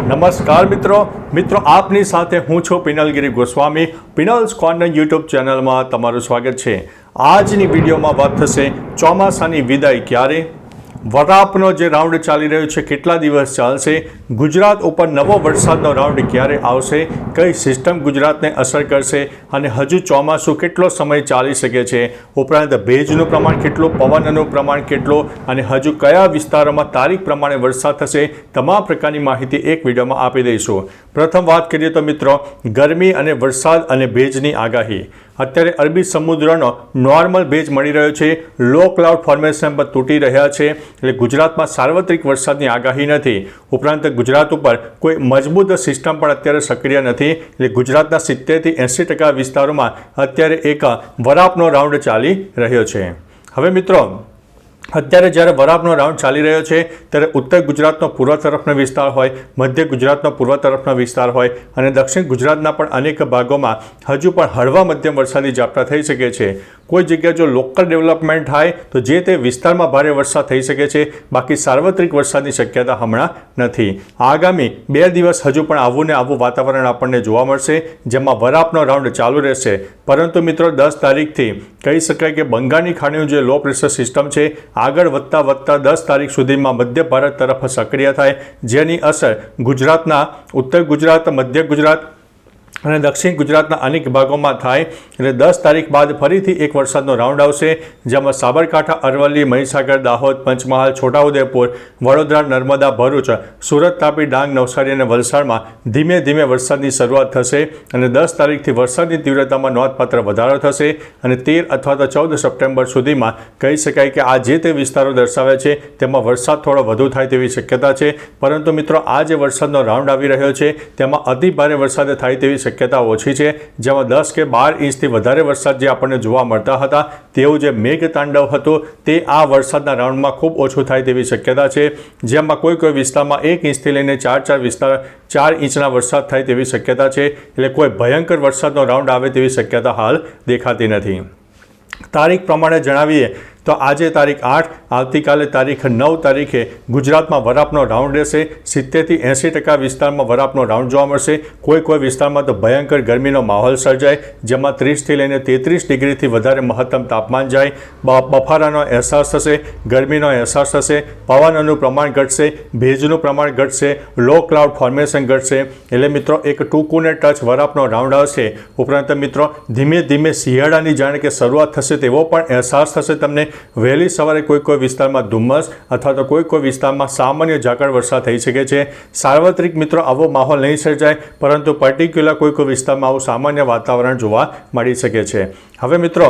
નમસ્કાર મિત્રો આપની સાથે હું છું પિનલગીરી ગોસ્વામી। પિનલ્સ કોર્નર યુટ્યુબ ચેનલમાં તમારું સ્વાગત છે। આજની વિડીયોમાં વાત થશે ચોમાસાની વિદાય ક્યારે, વરાપનો જે રાઉન્ડ ચાલી રહ્યો છે કેટલા દિવસ ચાલશે, ગુજરાત ઉપર નવો વરસાદનો રાઉન્ડ ક્યારે આવશે, કઈ સિસ્ટમ ગુજરાતને અસર કરશે અને હજુ ચોમાસું કેટલો સમય ચાલી શકે છે, ઉપરાંત ભેજનું પ્રમાણ કેટલું, પવનનું પ્રમાણ કેટલું અને હજુ કયા વિસ્તારોમાં તારીખ પ્રમાણે વરસાદ થશે, તમામ પ્રકારની માહિતી એક વિડીયોમાં આપી દઈશું। પ્રથમ વાત કરીએ તો મિત્રો ગરમી અને વરસાદ અને ભેજની આગાહી। અત્યારે અરબી સમુદ્રનો નોર્મલ ભેજ મળી રહ્યો છે, લો ક્લાઉડ ફોર્મેશન પર તૂટી રહ્યા છે, એટલે ગુજરાતમાં સાર્વત્રિક વરસાદની આગાહી નથી। ઉપરાંત ગુજરાત ઉપર કોઈ મજબૂત સિસ્ટમ પણ અત્યારે સક્રિય નથી, એટલે ગુજરાતના 70 થી 80% વિસ્તારોમાં અત્યારે એક વરાપનો રાઉન્ડ ચાલી રહ્યો છે। હવે મિત્રો અત્યારે જ્યારે વરાપનો રાઉન્ડ ચાલી રહ્યો છે ત્યારે ઉત્તર ગુજરાતનો પૂર્વ તરફનો વિસ્તાર હોય, મધ્ય ગુજરાતનો પૂર્વ તરફનો વિસ્તાર હોય અને દક્ષિણ ગુજરાતના પણ અનેક ભાગોમાં હજુ પણ હળવા મધ્યમ વરસાદી ઝાપટા થઈ શકે છે। કોઈ જગ્યાએ જો લોકલ ડેવલપમેન્ટ થાય તો જે તે વિસ્તારમાં ભારે વરસાદ થઈ શકે છે, બાકી સાર્વત્રિક વરસાદની શક્યતા હમણાં નથી। આગામી 2 દિવસ હજુ પણ આવું ને આવું વાતાવરણ આપણને જોવા મળશે, જેમાં વરાપનો રાઉન્ડ ચાલુ રહેશે। પરંતુ મિત્રો 10 તારીખથી કહી શકાય કે બંગાળની ખાડીનું જે લો પ્રેશર સિસ્ટમ છે આગળ વધતા 10 તારીખ સુધીમાં મધ્ય ભારત તરફ સક્રિય થાય, જેની અસર ગુજરાતના ઉત્તર ગુજરાત, મધ્ય ગુજરાત અને દક્ષિણ ગુજરાતના અનેક ભાગોમાં થાય। એટલે 10 તારીખ બાદ ફરીથી એક વરસાદનો રાઉન્ડ આવશે, જેમાં સાબરકાંઠા, અરવલ્લી, મહીસાગર, દાહોદ, પંચમહાલ, છોટાઉદેપુર, વડોદરા, નર્મદા, ભરૂચ, સુરત, તાપી, ડાંગ, નવસારી અને વલસાડમાં ધીમે ધીમે વરસાદની શરૂઆત થશે અને 10 તારીખથી વરસાદની તીવ્રતામાં નોંધપાત્ર વધારો થશે અને 13 અથવા તો 14 સપ્ટેમ્બર સુધીમાં કહી શકાય કે આ જે તે વિસ્તારો દર્શાવે છે તેમાં વરસાદ થોડો વધુ થાય તેવી શક્યતા છે। પરંતુ મિત્રો આ જે વરસાદનો રાઉન્ડ આવી રહ્યો છે તેમાં અતિ ભારે વરસાદ થાય તેવી શક્યતા ઓછી છે, જેમાં 10 કે 12 ઇંચથી વધારે વરસાદ જે આપણને જોવા મળતા હતા તેવું જે મેઘતાંડવ હતું તે આ વરસાદના રાઉન્ડમાં ખૂબ ઓછું થાય તેવી શક્યતા છે, જેમાં કોઈ વિસ્તારમાં 1 ઇંચથી લઈને 4 ઇંચના વરસાદ થાય તેવી શક્યતા છે। એટલે કોઈ ભયંકર વરસાદનો રાઉન્ડ આવે તેવી શક્યતા હાલ દેખાતી નથી। તારીખ પ્રમાણે જણાવીએ તો આજે તારીખ 8, આવતીકાલે તારીખ 9 તારીખે ગુજરાતમાં વરાપનો રાઉન્ડ રહેશે। 70 થી 80% વિસ્તારમાં વરાપનો રાઉન્ડ જોવા મળશે। કોઈ વિસ્તારમાં તો ભયંકર ગરમીનો માહોલ સર્જાય, જેમાં 30 થી લઈને 33 ડિગ્રીથી વધારે મહત્તમ તાપમાન જાય, બફારાનો અહેસાસ થશે, ગરમીનો અહેસાસ થશે, પવનનું પ્રમાણ ઘટશે, ભેજનું પ્રમાણ ઘટશે, લો ક્લાઉડ ફોર્મેશન ઘટશે। એટલે મિત્રો એક ટૂંકુને ટચ વરાપનો રાઉન્ડ આવશે। ઉપરાંત મિત્રો ધીમે ધીમે શિયાળાની જાણે કે શરૂઆત થશે તેવો પણ અહેસાસ થશે તમને। વહેલી સવારે કોઈ વિસ્તારમાં ધુમ્મસ અથવા તો કોઈ વિસ્તારમાં સામાન્ય ઝાકળ વરસાદ થઈ શકે છે। સાર્વત્રિક મિત્રો આવો માહોલ નહીં સર્જાય, પરંતુ પર્ટિક્યુલર કોઈ વિસ્તારમાં આવું સામાન્ય વાતાવરણ જોવા મળી શકે છે। હવે મિત્રો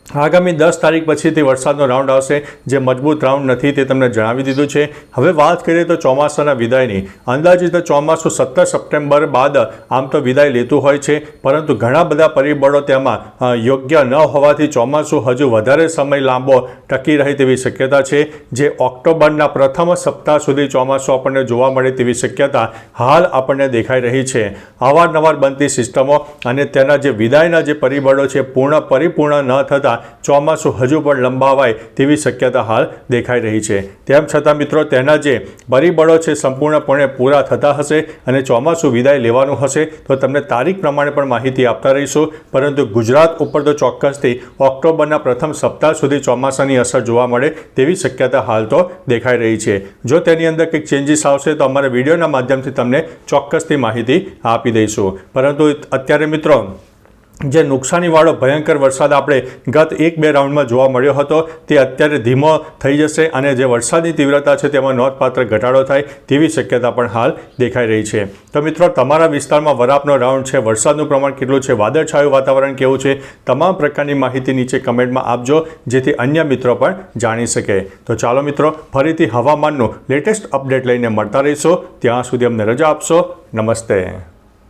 આગામી 10 તારીખ પછીથી વરસાદનો રાઉન્ડ આવશે, જે મજબૂત રાઉન્ડ નથી તે તમને જણાવી દીધું છે। હવે વાત કરીએ તો ચોમાસાના વિદાયની। અંદાજિત ચોમાસું 17 સપ્ટેમ્બર બાદ આમ તો વિદાય લેતું હોય છે, પરંતુ ઘણા બધા પરિબળો તેમાં યોગ્ય ન હોવાથી ચોમાસું હજુ વધારે સમય લાંબો ટકી રહે તેવી શક્યતા છે, જે ઓક્ટોબરના પ્રથમ સપ્તાહ સુધી ચોમાસું આપણને જોવા મળે તેવી શક્યતા હાલ આપણને દેખાઈ રહી છે। અવારનવાર બનતી સિસ્ટમો અને તેના જે વિદાયના જે પરિબળો છે પરિપૂર્ણ ન થતાં ચોમાસું હજુ પણ લંબાવાય તેવી શક્યતા હાલ દેખાઈ રહી છે। તેમ છતાં મિત્રો તેના જે પરિબળો છે સંપૂર્ણપણે પૂરા થતા હશે અને ચોમાસું વિદાય લેવાનું હશે તો તમને તારીખ પ્રમાણે પણ માહિતી આપતા રહીશું। પરંતુ ગુજરાત ઉપર તો ચોક્કસથી ઓક્ટોબરના પ્રથમ સપ્તાહ સુધી ચોમાસાની અસર જોવા મળે તેવી શક્યતા હાલ તો દેખાઈ રહી છે। જો તેની અંદર કંઈક ચેન્જીસ આવશે તો અમારા વિડીયોના માધ્યમથી તમને ચોક્કસથી માહિતી આપી દઈશું। પરંતુ અત્યારે મિત્રો જે નુકસાનીવાળો ભયંકર વરસાદ આપણે ગત 1-2 રાઉન્ડમાં જોવા મળ્યો હતો તે અત્યારે ધીમો થઈ જશે અને જે વરસાદની તીવ્રતા છે તેમાં નોંધપાત્ર ઘટાડો થાય તેવી શક્યતા પણ હાલ દેખાઈ રહી છે। તો મિત્રો તમારા વિસ્તારમાં વરાપનો રાઉન્ડ છે, વરસાદનું પ્રમાણ કેટલું છે, વાદળછાયું વાતાવરણ કેવું છે, તમામ પ્રકારની માહિતી નીચે કમેન્ટમાં આપજો, જેથી અન્ય મિત્રો પણ જાણી શકે। તો ચાલો મિત્રો ફરીથી હવામાનનું લેટેસ્ટ અપડેટ લઈને મળતા રહીશું। ત્યાં સુધી અમને રજા આપશો। નમસ્તે।